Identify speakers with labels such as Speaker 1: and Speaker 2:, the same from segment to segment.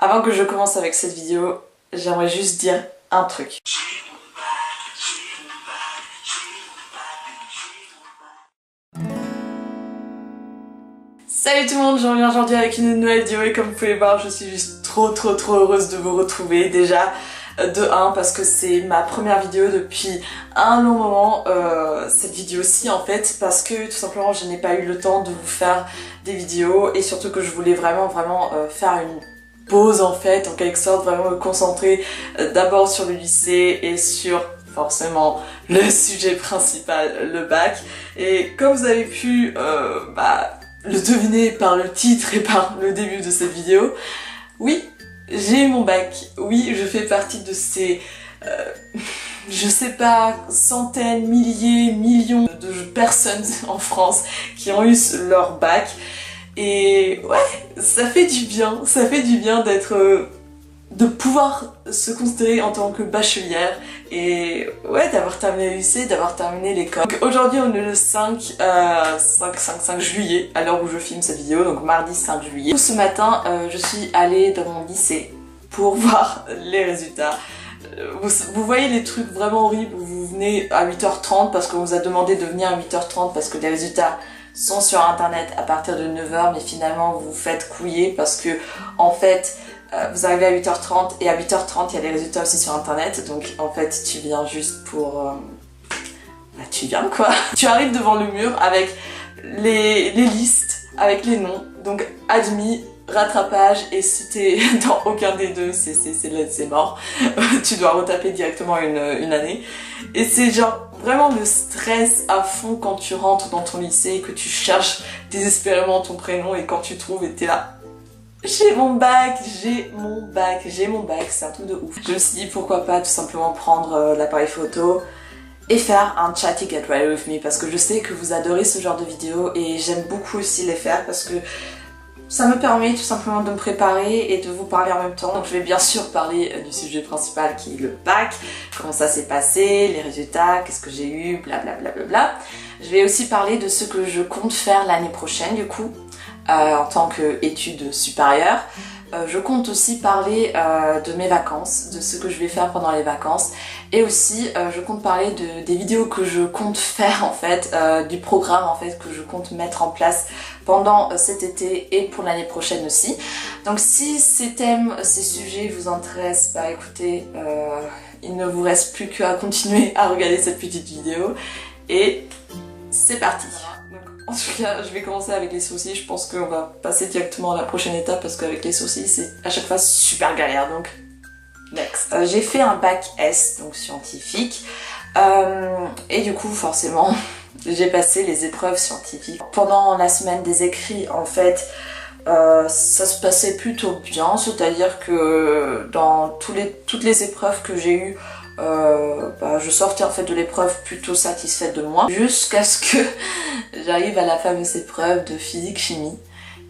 Speaker 1: Avant que je commence avec cette vidéo, j'aimerais juste dire un truc. Salut tout le monde, je reviens aujourd'hui avec une nouvelle vidéo et comme vous pouvez voir, je suis juste trop heureuse de vous retrouver. Déjà, de 1 parce que c'est ma première vidéo depuis un long moment, cette vidéo-ci en fait, parce que tout simplement je n'ai pas eu le temps de vous faire des vidéos et surtout que je voulais vraiment faire une pause en fait, en quelque sorte, vraiment me concentrer d'abord sur le lycée et sur forcément le sujet principal, le bac. Et comme vous avez pu le deviner par le titre et par le début de cette vidéo, oui, j'ai eu mon bac. Oui, je fais partie de ces, je sais pas, centaines, milliers, millions de personnes en France qui ont eu leur bac. Et ouais, ça fait du bien d'être, de pouvoir se considérer en tant que bachelière et ouais, d'avoir terminé le lycée, d'avoir terminé l'école. Donc aujourd'hui on est le 5 juillet à l'heure où je filme cette vidéo, donc mardi 5 juillet. Ce matin je suis allée dans mon lycée pour voir les résultats. Vous voyez les trucs vraiment horribles où vous venez à 8h30 parce qu'on vous a demandé de venir à 8h30 parce que les résultats sont sur internet à partir de 9h, mais finalement vous vous faites couiller parce que en fait vous arrivez à 8h30 et à 8h30 il y a les résultats aussi sur internet, donc en fait tu viens juste pour... tu viens quoi. Tu arrives devant le mur avec les listes, avec les noms, donc admis, rattrapage, et si t'es dans aucun des deux, c'est mort. Tu dois retaper directement une année. Et c'est genre vraiment le stress à fond quand tu rentres dans ton lycée et que tu cherches désespérément ton prénom et quand tu trouves et t'es là. J'ai mon bac, c'est un truc de ouf. Je me suis dit pourquoi pas tout simplement prendre l'appareil photo et faire un chatty get ready with me parce que je sais que vous adorez ce genre de vidéos et j'aime beaucoup aussi les faire parce que ça me permet tout simplement de me préparer et de vous parler en même temps. Donc je vais bien sûr parler du sujet principal qui est le bac, comment ça s'est passé, les résultats, qu'est-ce que j'ai eu, blablabla. Je vais aussi parler de ce que je compte faire l'année prochaine du coup, en tant qu'études supérieures. Je compte aussi parler de mes vacances, de ce que je vais faire pendant les vacances et aussi je compte parler des vidéos que je compte faire en fait, du programme en fait que je compte mettre en place pendant cet été et pour l'année prochaine aussi. Donc si ces thèmes, ces sujets vous intéressent, bah écoutez, il ne vous reste plus qu'à continuer à regarder cette petite vidéo et c'est parti. En tout cas, je vais commencer avec les sourcils. Je pense qu'on va passer directement à la prochaine étape parce qu'avec les sourcils, c'est à chaque fois super galère. Donc, next. J'ai fait un bac S, donc scientifique. Et du coup, forcément, j'ai passé les épreuves scientifiques. Pendant la semaine des écrits, en fait, ça se passait plutôt bien. C'est-à-dire que dans toutes les épreuves que j'ai eues, je sortais en fait de l'épreuve plutôt satisfaite de moi jusqu'à ce que j'arrive à la fameuse épreuve de physique-chimie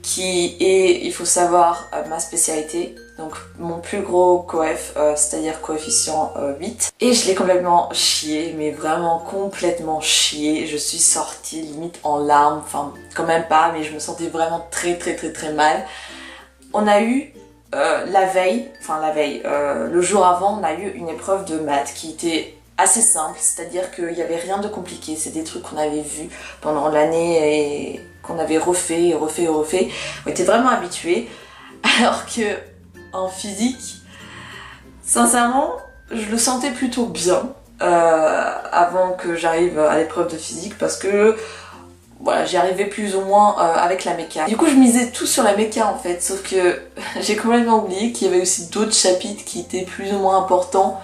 Speaker 1: qui est, il faut savoir, ma spécialité, donc mon plus gros coef, c'est-à-dire coefficient 8, et je l'ai complètement chié, mais vraiment complètement chié. Je suis sortie limite en larmes, enfin quand même pas, mais je me sentais vraiment très mal. On a eu le jour avant, on a eu une épreuve de maths qui était assez simple, c'est-à-dire qu'il n'y avait rien de compliqué, c'est des trucs qu'on avait vus pendant l'année et qu'on avait refait. On était vraiment habitués, alors que en physique, sincèrement, je le sentais plutôt bien avant que j'arrive à l'épreuve de physique parce que voilà, j'y arrivais plus ou moins avec la méca. Du coup, je misais tout sur la méca en fait, sauf que j'ai complètement oublié qu'il y avait aussi d'autres chapitres qui étaient plus ou moins importants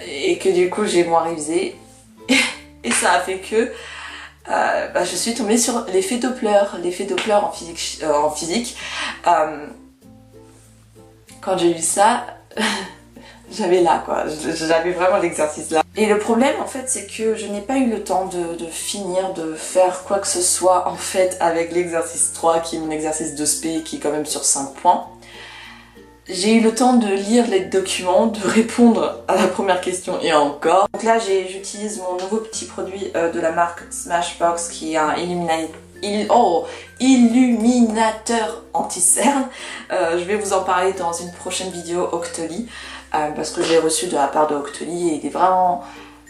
Speaker 1: et que du coup, j'ai moins révisé. Et ça a fait que je suis tombée sur l'effet Doppler en physique. Quand j'ai lu ça, j'avais là quoi, j'avais vraiment l'exercice là. Et le problème en fait c'est que je n'ai pas eu le temps de finir de faire quoi que ce soit en fait avec l'exercice 3 qui est mon exercice de spé qui est quand même sur 5 points. J'ai eu le temps de lire les documents, de répondre à la première question et Donc là j'utilise mon nouveau petit produit de la marque Smashbox qui est un illuminateur anti-cerne. Je vais vous en parler dans une prochaine vidéo Octoly, parce que j'ai reçu de la part de Octoly et il est vraiment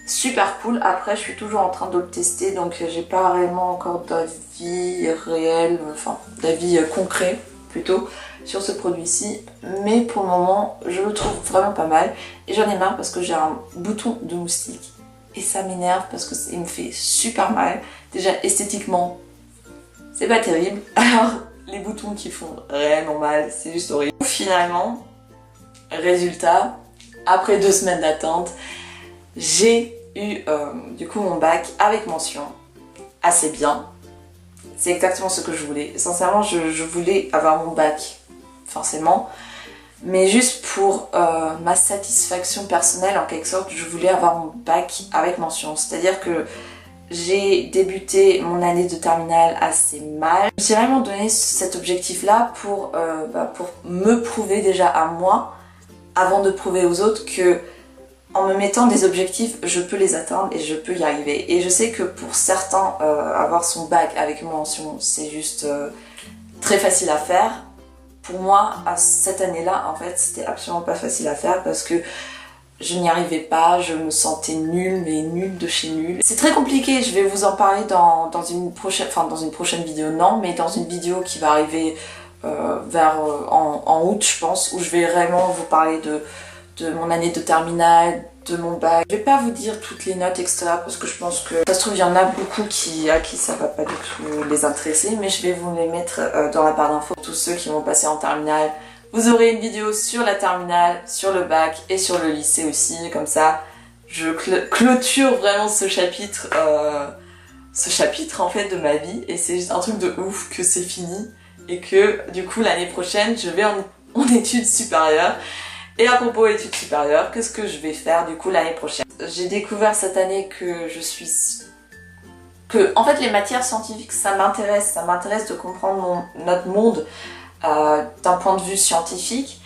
Speaker 1: super cool. Après, je suis toujours en train de le tester, donc j'ai pas réellement encore d'avis réel, enfin d'avis concret plutôt sur ce produit-ci, mais pour le moment je le trouve vraiment pas mal et j'en ai marre parce que j'ai un bouton de moustique et ça m'énerve parce que il me fait super mal. Déjà esthétiquement c'est pas terrible, alors les boutons qui font réellement mal, c'est juste horrible. Finalement, résultat, après 2 semaines d'attente, j'ai eu du coup mon bac avec mention assez bien. C'est exactement ce que je voulais. Sincèrement, je voulais avoir mon bac, forcément. Mais juste pour ma satisfaction personnelle, en quelque sorte, je voulais avoir mon bac avec mention. C'est-à-dire que j'ai débuté mon année de terminale assez mal. Je me suis vraiment donné cet objectif-là pour me prouver déjà à moi, avant de prouver aux autres que en me mettant des objectifs, je peux les atteindre et je peux y arriver. Et je sais que pour certains, avoir son bac avec mention, c'est juste très facile à faire. Pour moi, à cette année-là, en fait, c'était absolument pas facile à faire parce que je n'y arrivais pas, je me sentais nulle, mais nulle de chez nulle. C'est très compliqué, je vais vous en parler dans une prochaine vidéo, non, mais dans une vidéo qui va arriver en août, je pense, où je vais vraiment vous parler de mon année de terminale, de mon bac. Je vais pas vous dire toutes les notes, etc. parce que je pense que ça se trouve il y en a beaucoup à qui ça va pas du tout les intéresser, mais je vais vous les mettre dans la barre d'infos. Tous ceux qui vont passer en terminale, vous aurez une vidéo sur la terminale, sur le bac et sur le lycée aussi, comme ça je clôture vraiment ce chapitre en fait de ma vie et c'est juste un truc de ouf que c'est fini et que du coup l'année prochaine je vais en études supérieures. Et à propos études supérieures, qu'est-ce que je vais faire du coup l'année prochaine? J'ai découvert cette année que en fait les matières scientifiques ça m'intéresse de comprendre notre monde d'un point de vue scientifique,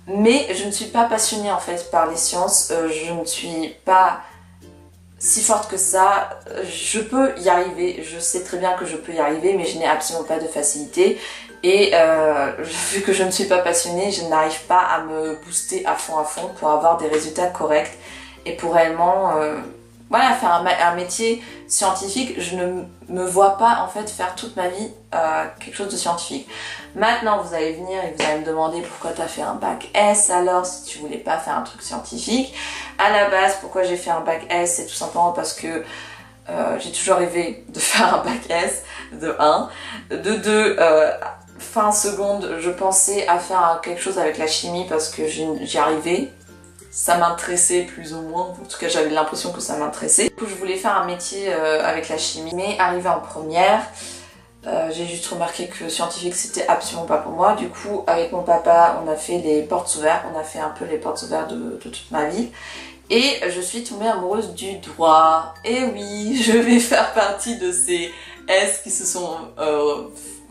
Speaker 1: mais je ne suis pas passionnée en fait par les sciences, je ne suis pas si forte que ça, je peux y arriver, je sais très bien que je peux y arriver, mais je n'ai absolument pas de facilité. Et vu que je ne suis pas passionnée, je n'arrive pas à me booster à fond pour avoir des résultats corrects et pour réellement voilà, faire un métier scientifique. Je ne me vois pas en fait faire toute ma vie quelque chose de scientifique. Maintenant vous allez venir et vous allez me demander pourquoi tu as fait un bac S alors si tu voulais pas faire un truc scientifique. À la base, pourquoi j'ai fait un bac S, c'est tout simplement parce que j'ai toujours rêvé de faire un bac S, de 1. De 2, fin seconde, je pensais à faire quelque chose avec la chimie parce que j'y arrivais. Ça m'intéressait plus ou moins, en tout cas j'avais l'impression que ça m'intéressait. Du coup je voulais faire un métier avec la chimie, mais arrivé en première, j'ai juste remarqué que scientifique c'était absolument pas pour moi. Du coup avec mon papa on a fait les portes ouvertes, on a fait un peu les portes ouvertes de toute ma vie. Et je suis tombée amoureuse du droit. Et oui, je vais faire partie de ces S qui se sont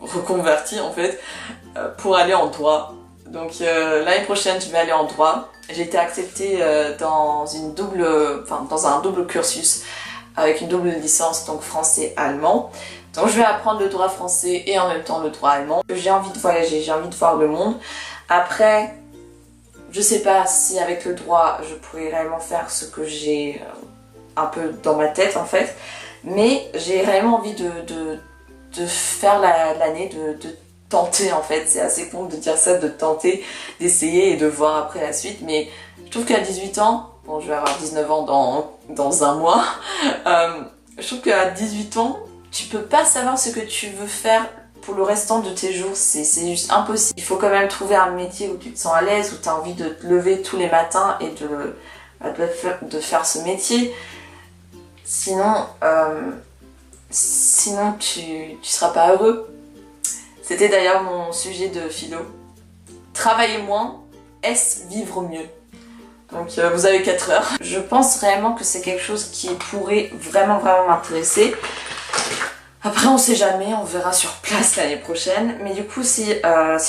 Speaker 1: reconvertis en fait pour aller en droit. Donc l'année prochaine je vais aller en droit. J'ai été acceptée dans un double cursus avec une double licence, donc français-allemand. Donc je vais apprendre le droit français et en même temps le droit allemand. J'ai envie de voyager, j'ai envie de voir le monde. Après, je sais pas si avec le droit je pourrais réellement faire ce que j'ai un peu dans ma tête en fait. Mais j'ai réellement envie de faire l'année, de tenter en fait, c'est assez con de dire ça, de tenter, d'essayer et de voir après la suite, mais je trouve qu'à 18 ans, bon je vais avoir 19 ans dans un mois, je trouve qu'à 18 ans, tu peux pas savoir ce que tu veux faire pour le restant de tes jours, c'est juste impossible. Il faut quand même trouver un métier où tu te sens à l'aise, où tu as envie de te lever tous les matins et de faire ce métier, sinon tu seras pas heureux. C'était d'ailleurs mon sujet de philo. Travailler moins, est-ce vivre mieux? Donc vous avez 4 heures. Je pense réellement que c'est quelque chose qui pourrait vraiment m'intéresser. Après on sait jamais, on verra sur place l'année prochaine. Mais du coup si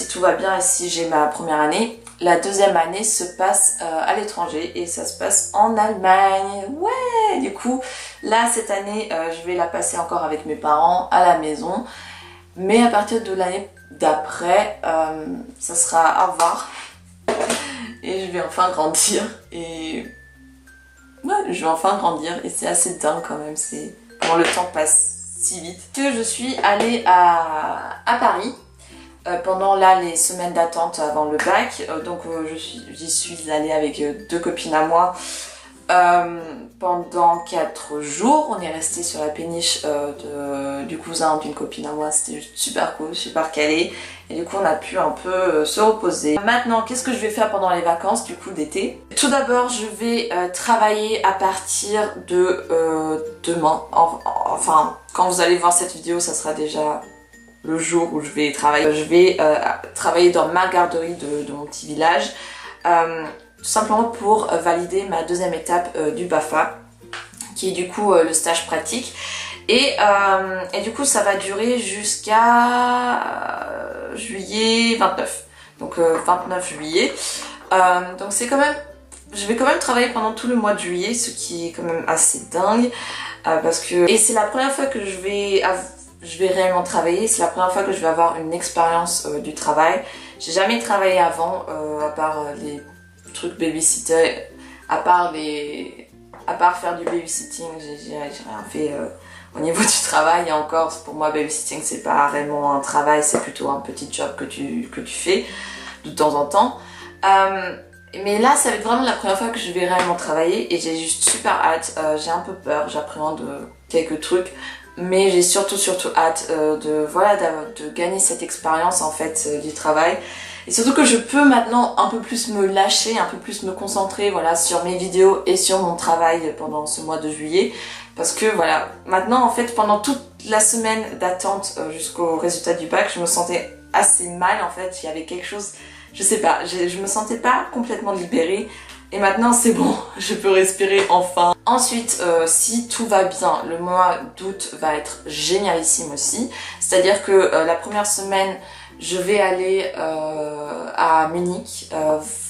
Speaker 1: tout va bien et si j'ai ma première année, la deuxième année se passe à l'étranger et ça se passe en Allemagne. Ouais. Du coup là cette année je vais la passer encore avec mes parents à la maison. Mais à partir de l'année d'après, ça sera au revoir. Et je vais enfin grandir. Et ouais, je vais enfin grandir. Et c'est assez dingue quand même. C'est comment le temps passe si vite. Que je suis allée à Paris. Pendant là les semaines d'attente avant le bac, donc j'y suis allée avec deux copines à moi pendant 4 jours. On est resté sur la péniche du cousin d'une copine à moi, c'était super cool, super calé, et du coup on a pu un peu se reposer. Maintenant, qu'est-ce que je vais faire pendant les vacances du coup d'été? Tout d'abord, je vais travailler à partir de demain, enfin quand vous allez voir cette vidéo ça sera déjà le jour où je vais travailler. Je vais travailler dans ma garderie de mon petit village, tout simplement pour valider ma deuxième étape du BAFA, qui est du coup le stage pratique. Et du coup ça va durer jusqu'à juillet 29. Donc 29 juillet. Donc c'est quand même... Je vais quand même travailler pendant tout le mois de juillet, ce qui est quand même assez dingue. Parce que... Et c'est la première fois que je vais réellement travailler, c'est la première fois que je vais avoir une expérience du travail. J'ai jamais travaillé avant, à part les trucs babysitter, à part faire du babysitting, j'ai rien fait au niveau du travail. Et encore, pour moi, babysitting c'est pas réellement un travail, c'est plutôt un petit job que tu fais de temps en temps. Mais là, ça va être vraiment la première fois que je vais réellement travailler et j'ai juste super hâte. J'ai un peu peur, j'appréhende quelques trucs. Mais j'ai surtout hâte de gagner cette expérience en fait du travail. Et surtout que je peux maintenant un peu plus me lâcher, un peu plus me concentrer voilà, sur mes vidéos et sur mon travail pendant ce mois de juillet. Parce que voilà, maintenant en fait pendant toute la semaine d'attente jusqu'au résultat du bac, je me sentais assez mal en fait. Il y avait quelque chose, je sais pas, je me sentais pas complètement libérée. Et maintenant c'est bon, je peux respirer enfin. Ensuite, si tout va bien, le mois d'août va être génialissime aussi. C'est-à-dire que la première semaine, je vais aller à Munich,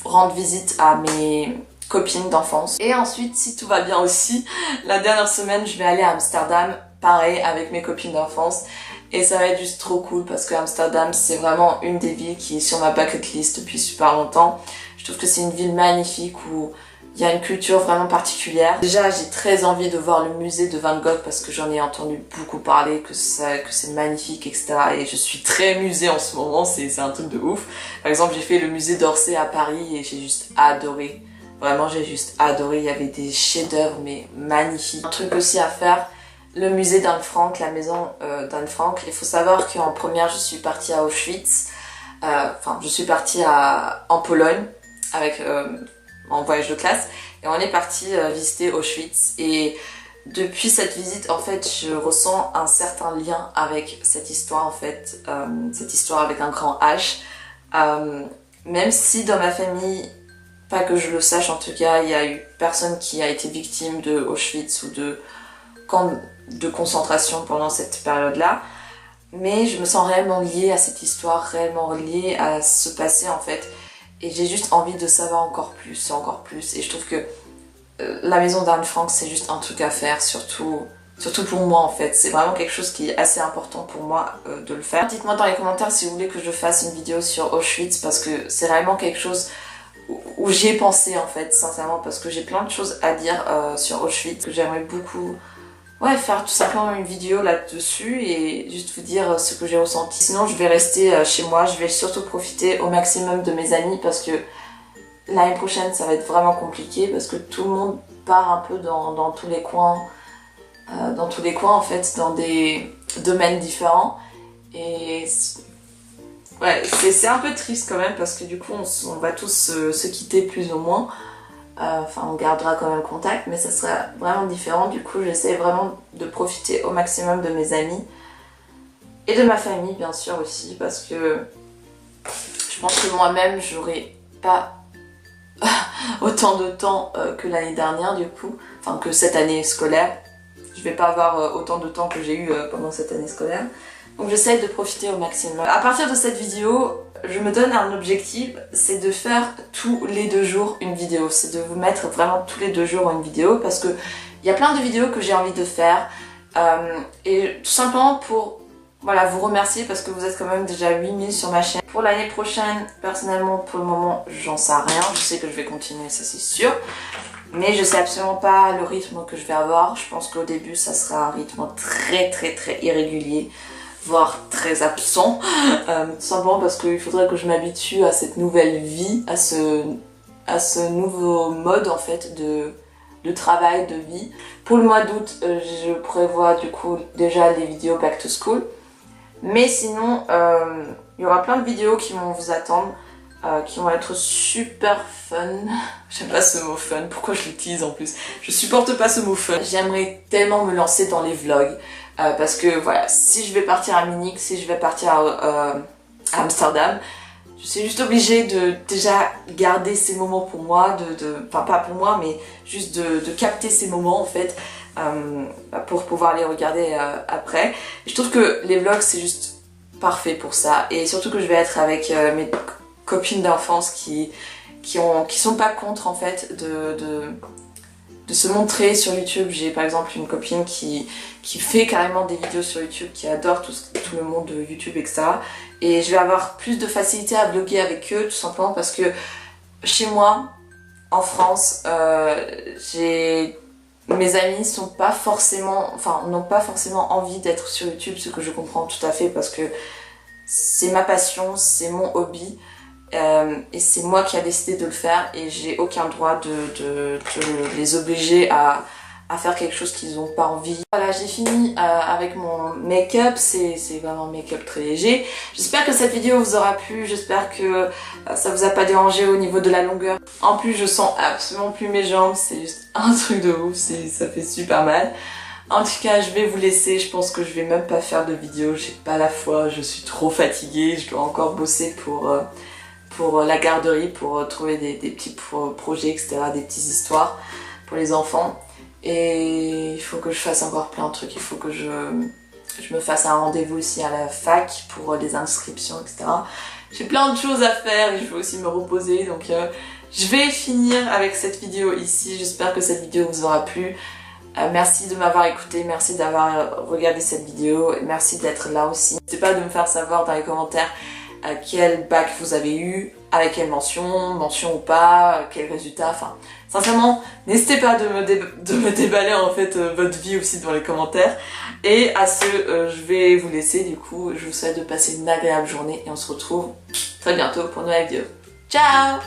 Speaker 1: rendre visite à mes copines d'enfance. Et ensuite, si tout va bien aussi, la dernière semaine, je vais aller à Amsterdam, pareil, avec mes copines d'enfance. Et ça va être juste trop cool parce que Amsterdam, c'est vraiment une des villes qui est sur ma bucket list depuis super longtemps. Je trouve que c'est une ville magnifique où il y a une culture vraiment particulière. Déjà, j'ai très envie de voir le musée de Van Gogh parce que j'en ai entendu beaucoup parler, que c'est magnifique, etc. Et je suis très musée en ce moment, c'est un truc de ouf. Par exemple, j'ai fait le musée d'Orsay à Paris et j'ai juste adoré. Vraiment, j'ai juste adoré. Il y avait des chefs-d'œuvre, mais magnifiques. Un truc aussi à faire, le musée d'Anne Frank, la maison d'Anne Frank. Il faut savoir qu'en première, je suis partie à Auschwitz. Enfin, je suis partie en Pologne avec en voyage de classe et on est parti visiter Auschwitz. Et depuis cette visite, en fait, je ressens un certain lien avec cette histoire, en fait, cette histoire avec un grand H. Même si dans ma famille, pas que je le sache en tout cas, il y a eu personne qui a été victime de Auschwitz ou de camp de concentration pendant cette période-là. Mais je me sens réellement liée à cette histoire, réellement liée à ce passé en fait. Et j'ai juste envie de savoir encore plus et encore plus. Et je trouve que la maison d'Anne Frank, c'est juste un truc à faire, surtout pour moi en fait. C'est vraiment quelque chose qui est assez important pour moi de le faire. Dites-moi dans les commentaires si vous voulez que je fasse une vidéo sur Auschwitz parce que c'est vraiment quelque chose où j'y ai pensé en fait, sincèrement, parce que j'ai plein de choses à dire sur Auschwitz que j'aimerais beaucoup... Ouais, faire tout simplement une vidéo là-dessus et juste vous dire ce que j'ai ressenti. Sinon, je vais rester chez moi, je vais surtout profiter au maximum de mes amis parce que l'année prochaine, ça va être vraiment compliqué parce que tout le monde part un peu dans tous les coins, en fait, dans des domaines différents. Et ouais, c'est un peu triste quand même parce que du coup, on va tous se quitter plus ou moins. Enfin, on gardera quand même contact, mais ça sera vraiment différent. Du coup, j'essaie vraiment de profiter au maximum de mes amis et de ma famille, bien sûr aussi, parce que je pense que moi-même, j'aurais pas autant de temps que l'année dernière, du coup, enfin que cette année scolaire. Je vais pas avoir autant de temps que j'ai eu pendant cette année scolaire. Donc j'essaie de profiter au maximum. À partir de cette vidéo, je me donne un objectif, c'est de faire tous les 2 jours une vidéo. C'est de vous mettre vraiment tous les 2 jours une vidéo parce que il y a plein de vidéos que j'ai envie de faire et tout simplement pour voilà, vous remercier parce que vous êtes quand même déjà 8000 sur ma chaîne. Pour l'année prochaine, personnellement, pour le moment, j'en sais rien. Je sais que je vais continuer, ça c'est sûr. Mais je sais absolument pas le rythme que je vais avoir. Je pense qu'au début, ça sera un rythme très irrégulier, voire très absent. Tout simplement parce qu'il faudrait que je m'habitue à cette nouvelle vie, à ce nouveau mode en fait de travail, de vie. Pour le mois d'août, je prévois du coup déjà les vidéos back to school. Mais sinon, il y aura plein de vidéos qui vont vous attendre, qui vont être super fun. J'aime pas ce mot fun, pourquoi je l'utilise en plus? Je supporte pas ce mot fun. J'aimerais tellement me lancer dans les vlogs, parce que voilà, si je vais partir à Munich, si je vais partir à Amsterdam, je suis juste obligée de déjà garder ces moments pour moi, enfin pas pour moi, mais juste de capter ces moments en fait, pour pouvoir les regarder après. Et je trouve que les vlogs c'est juste parfait pour ça, et surtout que je vais être avec mes copines d'enfance qui sont pas contre en fait de se montrer sur YouTube. J'ai par exemple une copine qui fait carrément des vidéos sur YouTube, qui adore tout le monde de YouTube, etc. Et je vais avoir plus de facilité à vlogger avec eux, tout simplement parce que chez moi, en France, mes amis sont pas forcément, enfin, n'ont pas forcément envie d'être sur YouTube, ce que je comprends tout à fait parce que c'est ma passion, c'est mon hobby. Et c'est moi qui a décidé de le faire et j'ai aucun droit de les obliger à faire quelque chose qu'ils n'ont pas envie. Voilà, j'ai fini avec mon make-up, c'est vraiment un make-up très léger. J'espère que cette vidéo vous aura plu, j'espère que ça vous a pas dérangé au niveau de la longueur. En plus je sens absolument plus mes jambes, c'est juste un truc de ouf, ça fait super mal. En tout cas, je vais vous laisser, je pense que je vais même pas faire de vidéo, j'ai pas la foi, je suis trop fatiguée, je dois encore bosser pour la garderie, pour trouver des petits projets, etc., des petites histoires pour les enfants. Et il faut que je fasse encore plein de trucs, il faut que je me fasse un rendez-vous aussi à la fac pour les inscriptions, etc. J'ai plein de choses à faire et je veux aussi me reposer, donc je vais finir avec cette vidéo ici. J'espère que cette vidéo vous aura plu. Merci de m'avoir écouté, merci d'avoir regardé cette vidéo, merci d'être là aussi. N'hésitez pas de me faire savoir dans les commentaires quel bac vous avez eu, avec quelle mention ou pas, quel résultat, enfin sincèrement n'hésitez pas de me déballer en fait votre vie aussi dans les commentaires. Et à ce, je vais vous laisser du coup, je vous souhaite de passer une agréable journée et on se retrouve très bientôt pour une nouvelle vidéo. Ciao!